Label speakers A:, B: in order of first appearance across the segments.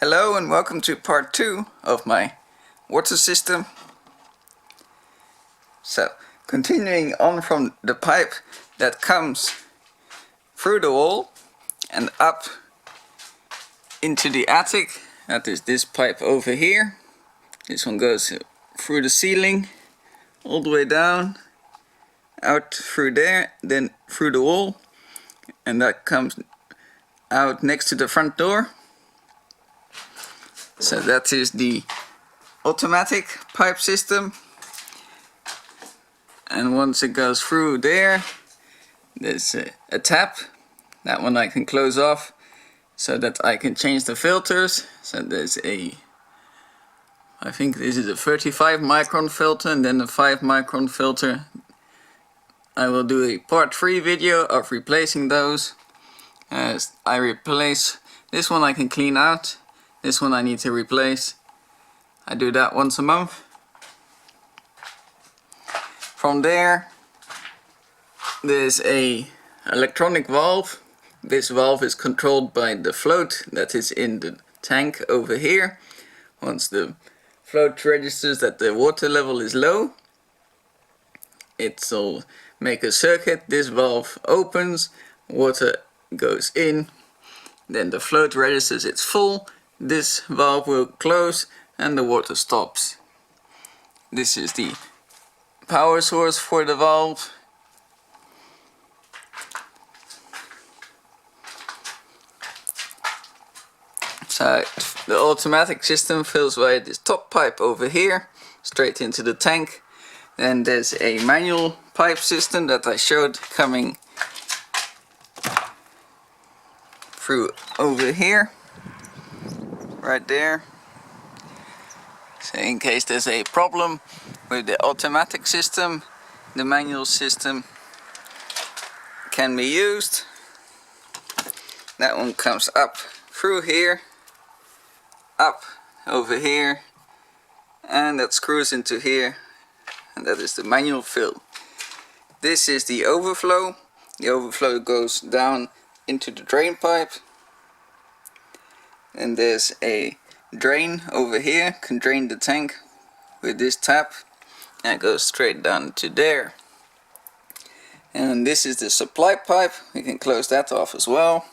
A: Hello and welcome to part 2 of my water system. So, continuing on from the pipe that comes through the wall and up into the attic. That is this pipe over here. This one goes through the ceiling, all the way down, out through there, then through the wall, and that comes out next to the front door. So that is the automatic pipe system, and once it goes through there, there's a tap. That one I can close off so that I can change the filters. So there's I think this is a 35 micron filter and then a 5 micron filter. I will do a part 3 video of replacing those. As I replace this one, I can clean out. This one I need to replace. I do that once a month. From there, there's a electronic valve. This valve is controlled by the float that is in the tank over here. Once the float registers that the water level is low, it'll make a circuit. This valve opens, water goes in, then the float registers it's full. This valve will close and the water stops. This is the power source for the valve. So the automatic system fills via this top pipe over here, straight into the tank. Then there's a manual pipe system that I showed coming through over here. Right there. So in case there's a problem with the automatic system, the manual system can be used. That one comes up through here, up over here, and that screws into here, and that is the manual fill. This is the overflow. The overflow goes down into the drain pipe. And there's a drain over here, can drain the tank with this tap, and it goes straight down to there. And this is the supply pipe. We can close that off as well.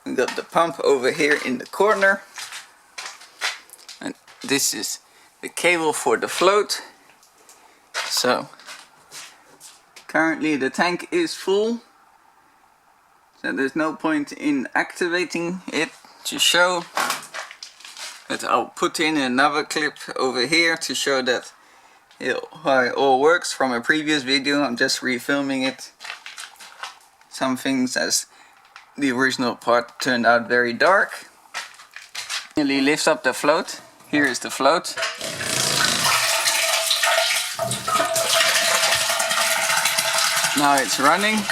A: We got the pump over here in the corner, and this is the cable for the float. So currently the tank is full. So there's no point in activating it to show, but I'll put in another clip over here to show that how it all works from a previous video. I'm just refilming it. Some things, as the original part turned out very dark. Nearly lift up the float. Here is the float. Now it's running.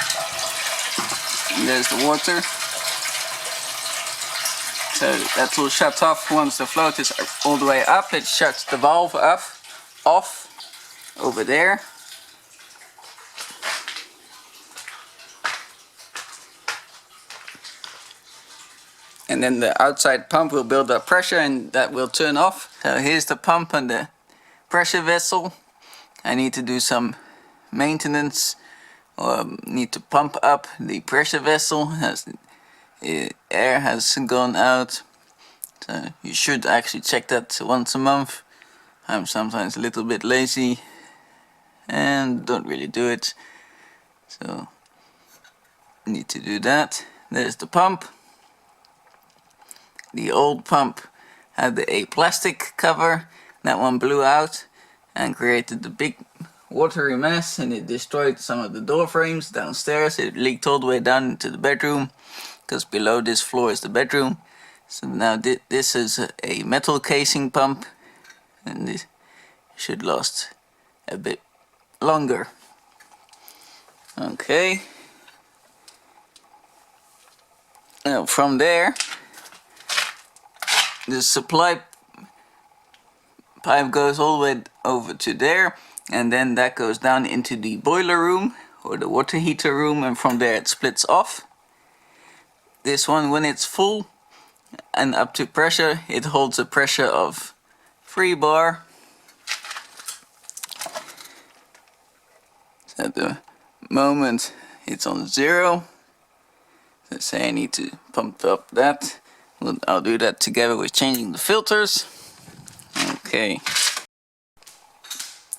A: And there's the water. So that will shut off once the float is all the way up. It shuts the valve off over there. And then the outside pump will build up pressure and that will turn off. So here's the pump and the pressure vessel. I need to do some maintenance. Need to pump up the pressure vessel as air has gone out. So you should actually check that once a month. I'm sometimes a little bit lazy and don't really do it, so need to do that. There's the pump. The old pump had a plastic cover. That one blew out and created the big watery mess, and it destroyed some of the door frames downstairs. It leaked all the way down into the bedroom, because below this floor is the bedroom. So now this is a metal casing pump, and this should last a bit longer. Okay. Now from there, the supply pipe goes all the way over to there, and then that goes down into the boiler room or the water heater room, and from there it splits off. This one, when it's full and up to pressure, it holds a pressure of 3 bar. So at the moment it's on 0. So say I need to pump up that. I'll do that together with changing the filters. Okay.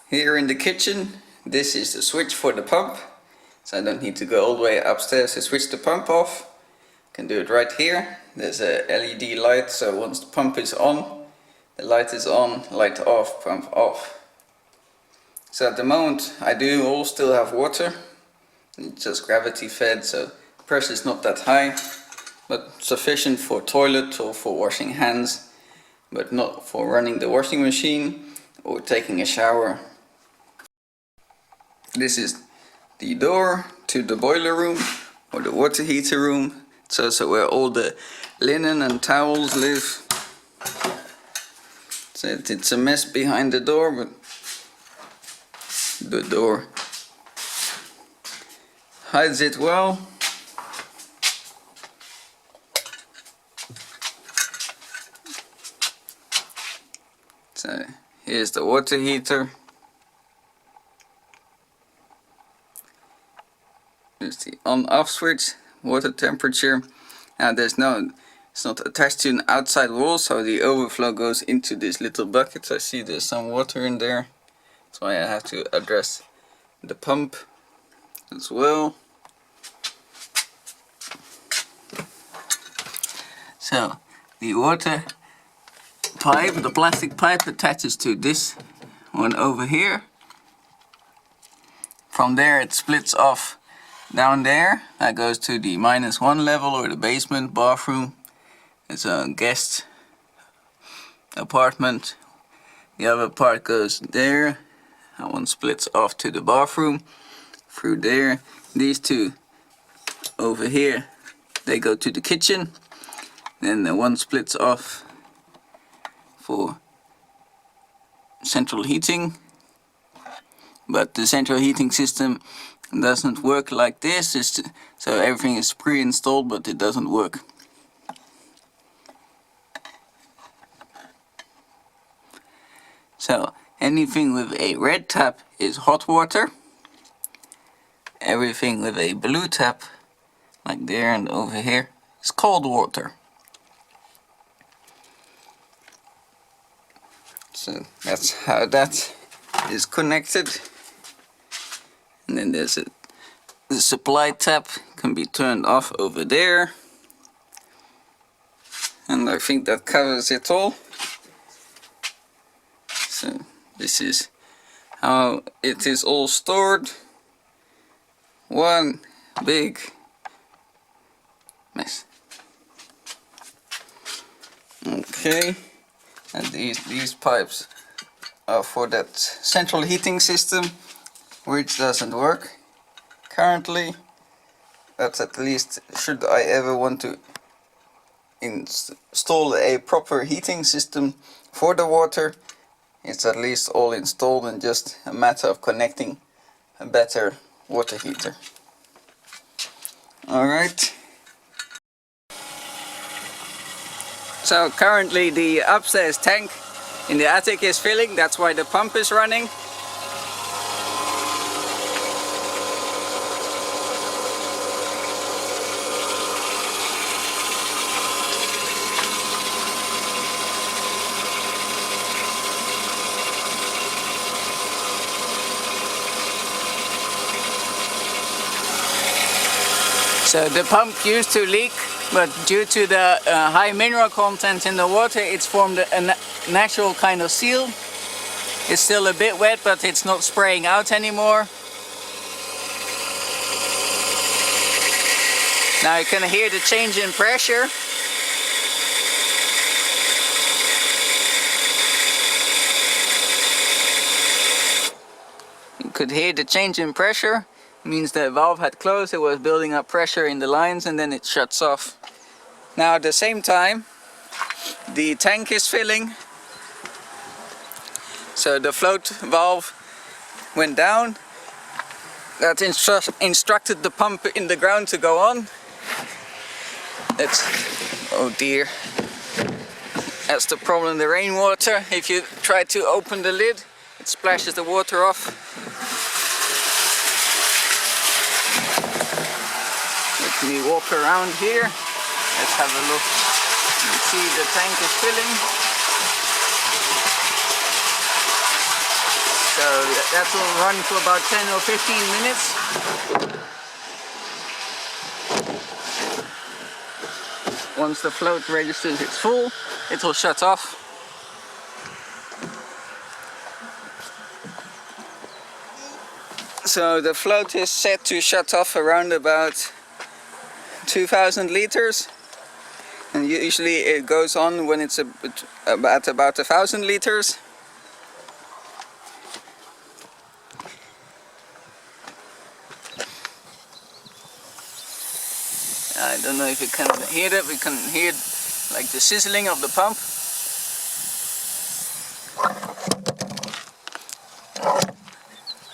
A: Here in the kitchen, this is the switch for the pump. So I don't need to go all the way upstairs to switch the pump off. I can do it right here. There's a LED light, so once the pump is on, the light is on, light off, pump off. So at the moment I do all still have water. It's just gravity fed, so pressure is not that high, but sufficient for toilet or for washing hands, but not for running the washing machine or taking a shower. This is the door to the boiler room or the water heater room. It's also where all the linen and towels live. So it's a mess behind the door, but the door hides it well. So here's the water heater. There's the on-off switch, water temperature. Now it's not attached to an outside wall, so the overflow goes into this little bucket. I see there's some water in there. That's why I have to address the pump as well. So the water pipe, the plastic pipe, attaches to this one over here. From there it splits off down there. That goes to the -1 level or the basement bathroom. It's a guest apartment. The other part goes there. That one splits off to the bathroom through there. These two over here, they go to the kitchen. Then the one splits off for central heating. But the central heating system doesn't work like this. So everything is pre-installed, but it doesn't work. So anything with a red tap is hot water. Everything with a blue tap, like there and over here, is cold water. So that's how that is connected. And then there's the supply tap can be turned off over there. And I think that covers it all. So this is how it is all stored. One big mess. Okay, and these pipes are for that central heating system, which doesn't work currently. But at least, should I ever want to install a proper heating system for the water, it's at least all installed and just a matter of connecting a better water heater. Alright. So currently the upstairs tank in the attic is filling, that's why the pump is running. So the pump used to leak, but due to the high mineral content in the water, it's formed a natural kind of seal. It's still a bit wet, but it's not spraying out anymore. Now you can hear the change in pressure. You could hear the change in pressure. Means the valve had closed, it was building up pressure in the lines, and then it shuts off. Now at the same time the tank is filling, so the float valve went down. That instructed the pump in the ground to go on. Oh dear. That's the problem, the rainwater. If you try to open the lid, it splashes the water off. Let me walk around here. Let's have a look. You see the tank is filling. So that will run for about 10 or 15 minutes. Once the float registers it's full, it will shut off. So the float is set to shut off around about 2000 liters, and usually it goes on when it's about 1000 liters. I don't know if you can hear it, we can hear like the sizzling of the pump.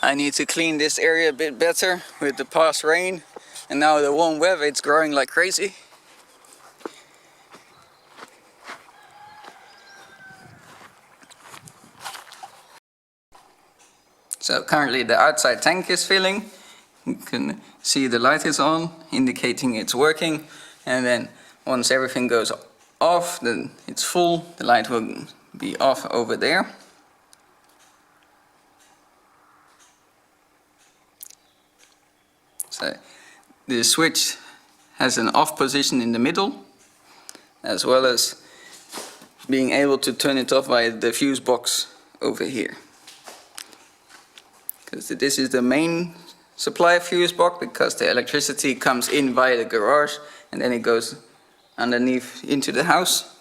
A: I need to clean this area a bit better with the past rain, and now the warm weather, it's growing like crazy. So currently the outside tank is filling. You can see the light is on, indicating it's working, and then once everything goes off, then it's full, the light will be off over there. So the switch has an off position in the middle, as well as being able to turn it off by the fuse box over here. Because this is the main supply fuse box, because the electricity comes in via the garage and then it goes underneath into the house.